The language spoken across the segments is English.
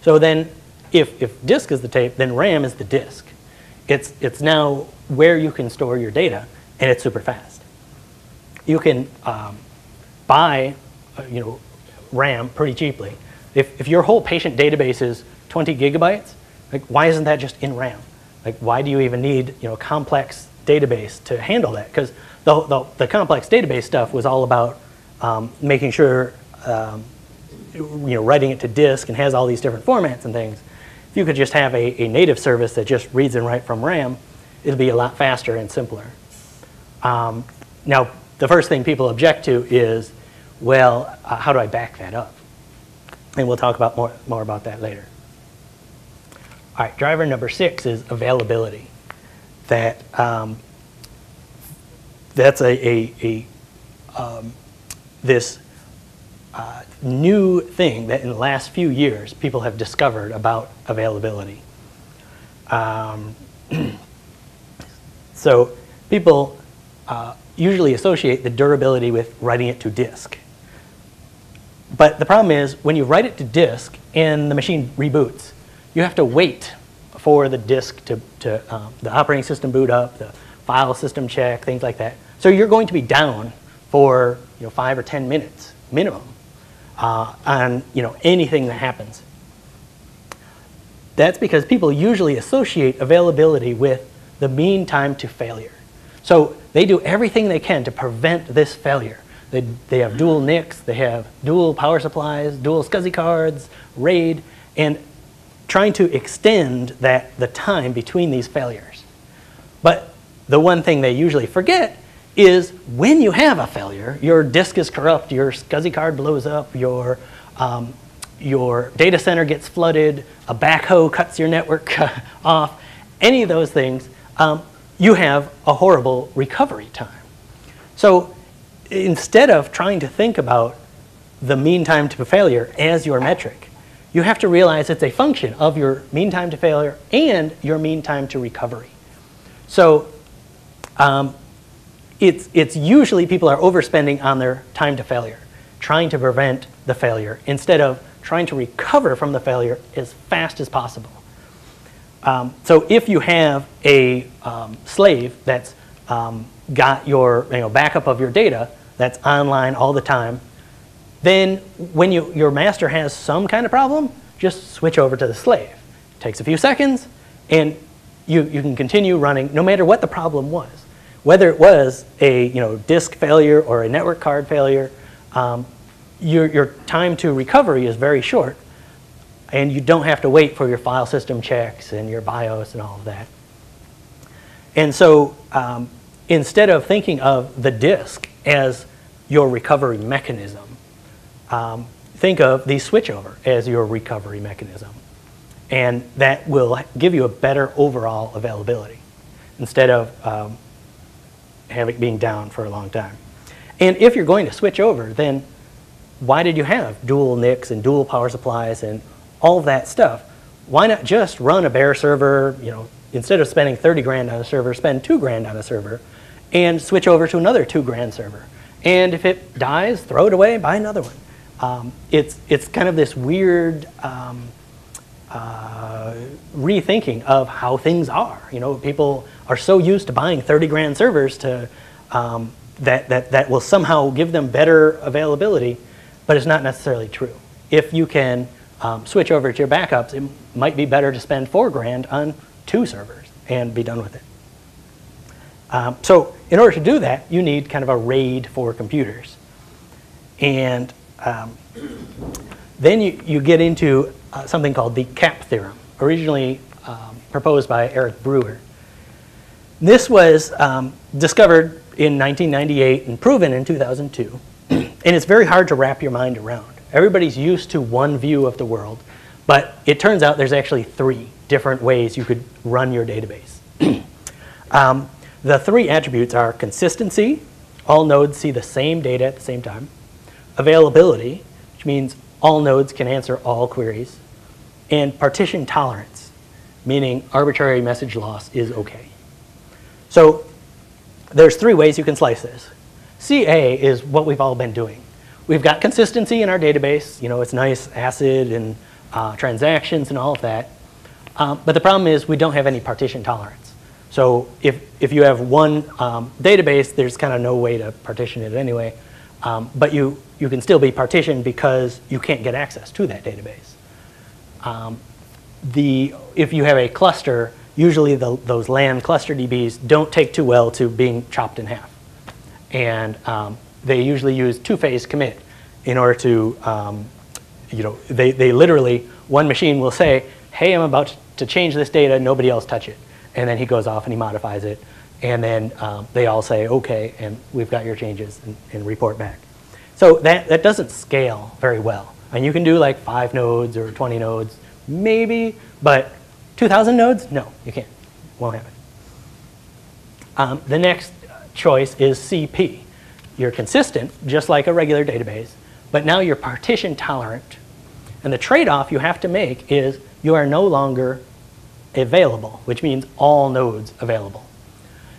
So then if disk is the tape, then RAM is the disk. It's now where you can store your data, and it's super fast. You can buy RAM pretty cheaply. If your whole patient database is 20 gigabytes, like, why isn't that just in RAM? Like, why do you even need a complex database to handle that? Because the complex database stuff was all about making sure writing it to disk and has all these different formats and things. If you could just have a native service that just reads and writes from RAM, it'd be a lot faster and simpler. Now, the first thing people object to is, well, how do I back that up? And we'll talk about more about that later. All right, driver number 6 is availability. That's this new thing that in the last few years people have discovered about availability. So people usually associate the durability with writing it to disk. But the problem is, when you write it to disk and the machine reboots, you have to wait for the disk to the operating system boot up, the file system check, things like that. So you're going to be down for 5 or 10 minutes minimum on anything that happens. That's because people usually associate availability with the mean time to failure. So they do everything they can to prevent this failure. They have dual NICs, they have dual power supplies, dual SCSI cards, RAID, and trying to extend the time between these failures. But the one thing they usually forget is when you have a failure, your disk is corrupt, your SCSI card blows up, your data center gets flooded, a backhoe cuts your network off, any of those things, you have a horrible recovery time. So instead of trying to think about the mean time to failure as your metric, you have to realize it's a function of your mean time to failure and your mean time to recovery. So it's usually people are overspending on their time to failure, trying to prevent the failure instead of trying to recover from the failure as fast as possible. So if you have a slave that's got your backup of your data that's online all the time, then when your master has some kind of problem, just switch over to the slave. It takes a few seconds, and you can continue running no matter what the problem was. Whether it was a disk failure or a network card failure, your time to recovery is very short, and you don't have to wait for your file system checks and your BIOS and all of that. And so instead of thinking of the disk as your recovery mechanism, think of the switchover as your recovery mechanism. And that will give you a better overall availability instead of having it being down for a long time. And if you're going to switch over, then why did you have dual NICs and dual power supplies and all of that stuff? Why not just run a bare server, instead of spending 30 grand on a server, spend 2 grand on a server and switch over to another 2 grand server. And if it dies, throw it away, buy another one. It's kind of this weird rethinking of how things are. People are so used to buying 30 grand servers to that will somehow give them better availability, but it's not necessarily true. If you can switch over to your backups, it might be better to spend 4 grand on 2 servers and be done with it. So in order to do that, you need kind of a RAID for computers. And then you get into something called the CAP theorem, originally proposed by Eric Brewer. This was discovered in 1998 and proven in 2002. And it's very hard to wrap your mind around. Everybody's used to one view of the world, but it turns out there's actually 3 different ways you could run your database. The 3 attributes are consistency, all nodes see the same data at the same time; availability, which means all nodes can answer all queries; and partition tolerance, meaning arbitrary message loss is okay. So there's 3 ways you can slice this. CA is what we've all been doing. We've got consistency in our database. It's nice, ACID, and transactions and all of that. But the problem is we don't have any partition tolerance. So if you have one database, there's kind of no way to partition it anyway. But you can still be partitioned because you can't get access to that database. If you have a cluster, usually those LAN cluster DBs don't take too well to being chopped in half. And they usually use two-phase commit in order to, they literally, one machine will say, hey, I'm about to change this data, nobody else touch it. And then he goes off and he modifies it. And then they all say, okay, and we've got your changes, and report back. So that doesn't scale very well. And you can do like 5 nodes or 20 nodes, maybe, but 2,000 nodes? No, you can't. Won't happen. The next choice is CP. You're consistent, just like a regular database, but now you're partition tolerant. And the trade-off you have to make is you are no longer available, which means all nodes available.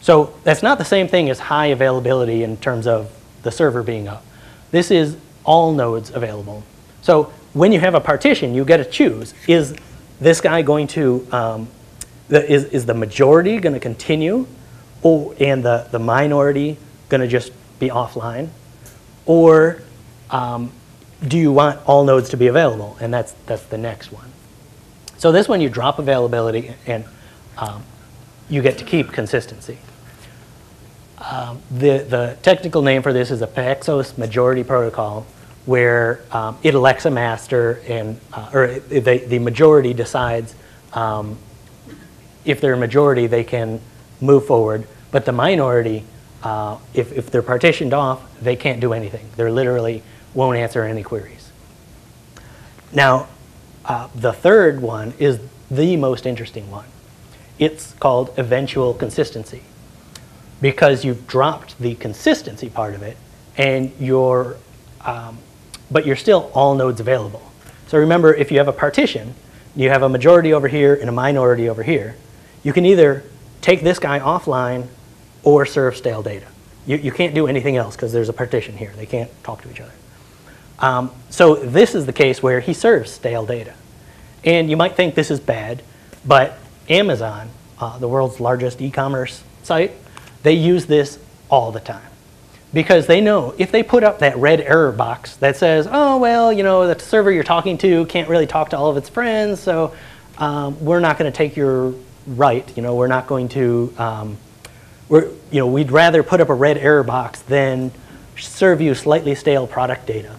So that's not the same thing as high availability in terms of the server being up. This is all nodes available. So when you have a partition, you get to choose. Is this guy going to, is the majority going to continue, and the minority going to just be offline? Or do you want all nodes to be available? And that's the next one. So this one you drop availability, and you get to keep consistency. The technical name for this is a Paxos majority protocol, where it elects a master, and or the majority decides if they're a majority, they can move forward. But the minority, if they're partitioned off, they can't do anything. They literally won't answer any queries. Now, the third one is the most interesting one. It's called eventual consistency, because you've dropped the consistency part of it, and but you're still all nodes available. So remember, if you have a partition, you have a majority over here and a minority over here, you can either take this guy offline or serve stale data. You can't do anything else because there's a partition here. They can't talk to each other. So this is the case where he serves stale data. And you might think this is bad, but Amazon, the world's largest e-commerce site, they use this all the time. Because they know if they put up that red error box that says, oh, well, the server you're talking to can't really talk to all of its friends, so we're not going to take your write. We're not going to, we'd rather put up a red error box than serve you slightly stale product data.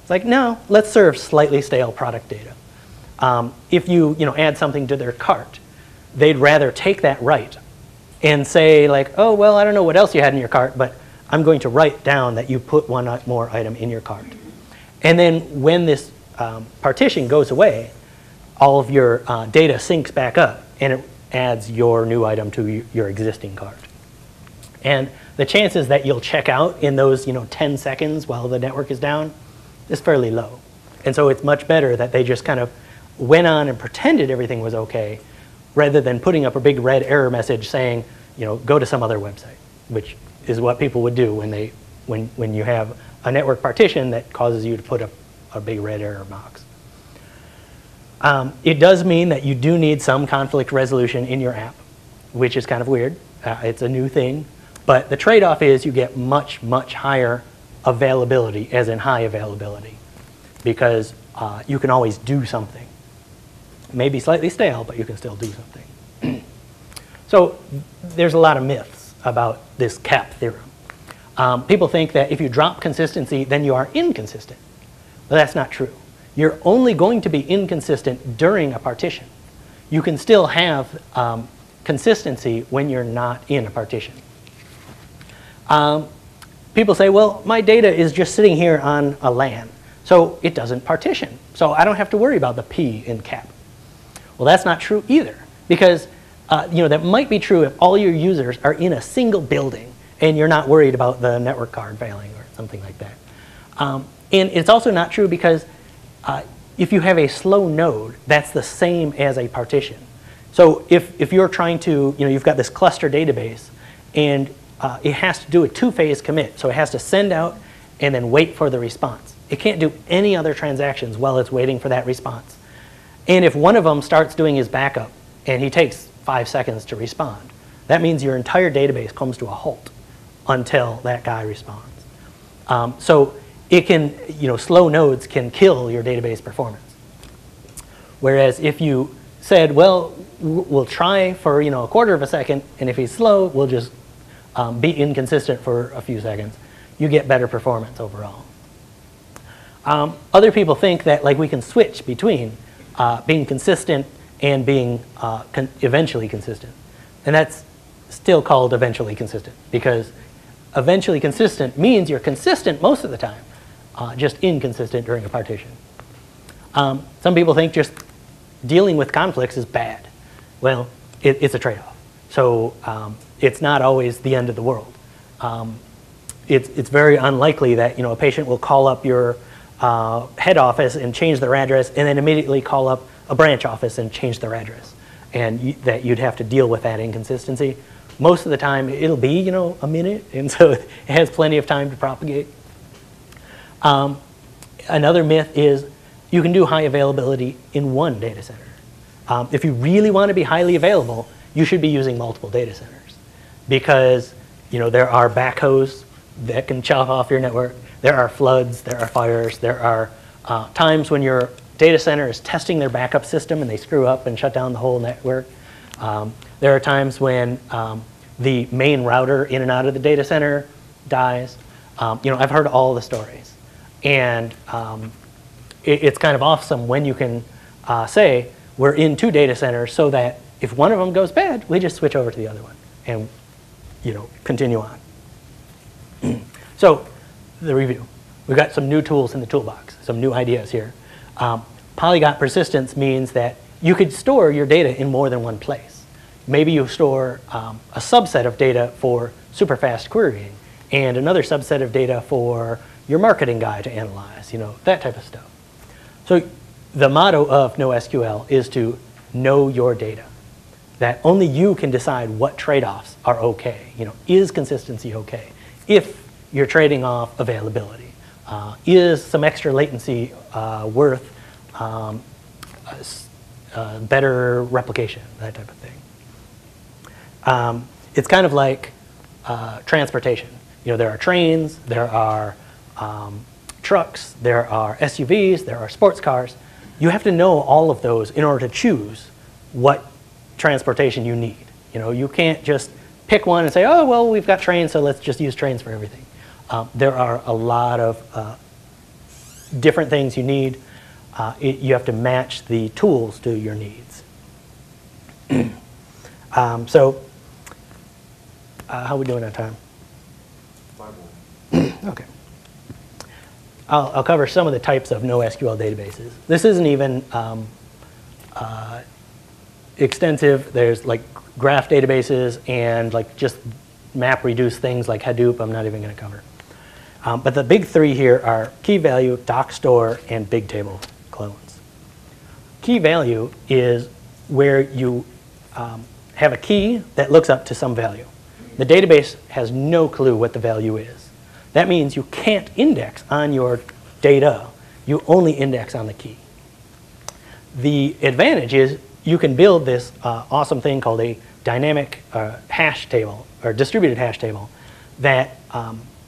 It's like, no, let's serve slightly stale product data. If you, add something to their cart, they'd rather take that write and say, like, oh, well, I don't know what else you had in your cart, but I'm going to write down that you put one more item in your cart. And then when this partition goes away, all of your data syncs back up, and it adds your new item to your existing cart. And the chances that you'll check out in those 10 seconds while the network is down is fairly low. And so it's much better that they just kind of went on and pretended everything was okay, rather than putting up a big red error message saying, go to some other website, which is what people would do when you have a network partition that causes you to put up a big red error box. It does mean that you do need some conflict resolution in your app, which is kind of weird. It's a new thing. But the trade-off is you get much, much higher availability, as in high availability, because you can always do something. Maybe slightly stale, but you can still do something. So there's a lot of myths about this CAP theorem. People think that if you drop consistency, then you are inconsistent. But that's not true. You're only going to be inconsistent during a partition. You can still have consistency when you're not in a partition. People say, well, my data is just sitting here on a LAN, so it doesn't partition. So I don't have to worry about the P in CAP. Well, that's not true either, because that might be true if all your users are in a single building and you're not worried about the network card failing or something like that. And it's also not true because if you have a slow node, that's the same as a partition. So if you're trying to, you've got this cluster database, and it has to do a two-phase commit. So it has to send out and then wait for the response. It can't do any other transactions while it's waiting for that response. And if one of them starts doing his backup and he takes 5 seconds to respond, that means your entire database comes to a halt until that guy responds. So it can, slow nodes can kill your database performance. Whereas if you said, well, we'll try for a quarter of a second, and if he's slow, we'll just be inconsistent for a few seconds, you get better performance overall. Other people think that we can switch between being consistent and being eventually consistent. And that's still called eventually consistent, because eventually consistent means you're consistent most of the time, just inconsistent during a partition. Some people think just dealing with conflicts is bad. Well, it's a trade-off. So it's not always the end of the world. It's very unlikely that a patient will call up your head office and change their address and then immediately call up a branch office and change their address, and that you'd have to deal with that inconsistency. Most of the time it'll be a minute, and so it has plenty of time to propagate. Another myth is you can do high availability in one data center. If you really want to be highly available, you should be using multiple data centers, because there are backhoes that can chop off your network. There are floods, there are fires, there are times when your data center is testing their backup system and they screw up and shut down the whole network. There are times when the main router in and out of the data center dies. I've heard all the stories. And it's kind of awesome when you can say, we're in 2 data centers, so that if one of them goes bad, we just switch over to the other one and continue on. So the review. We've got some new tools in the toolbox, some new ideas here. Polyglot persistence means that you could store your data in more than one place. Maybe you store a subset of data for super fast querying and another subset of data for your marketing guy to analyze, that type of stuff. So the motto of NoSQL is to know your data, that only you can decide what trade-offs are okay. Is consistency okay? If you're trading off availability, is some extra latency worth better replication, that type of thing. It's kind of like transportation. There are trains, there are trucks, there are SUVs, there are sports cars. You have to know all of those in order to choose what transportation you need. You can't just pick one and say, oh, well, we've got trains, so let's just use trains for everything. There are a lot of different things you need. You have to match the tools to your needs. So how are we doing on time? 5 more. Okay. I'll cover some of the types of NoSQL databases. This isn't even extensive. There's graph databases and just map reduce things like Hadoop I'm not even going to cover. But the big 3 here are key value, doc store, and big table clones. Key value is where you have a key that looks up to some value. The database has no clue what the value is. That means you can't index on your data. You only index on the key. The advantage is you can build this awesome thing called a dynamic hash table, or distributed hash table, that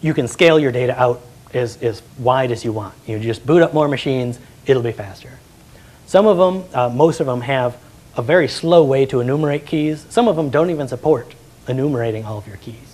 you can scale your data out as wide as you want. You just boot up more machines, it'll be faster. Some of them, most of them, have a very slow way to enumerate keys. Some of them don't even support enumerating all of your keys.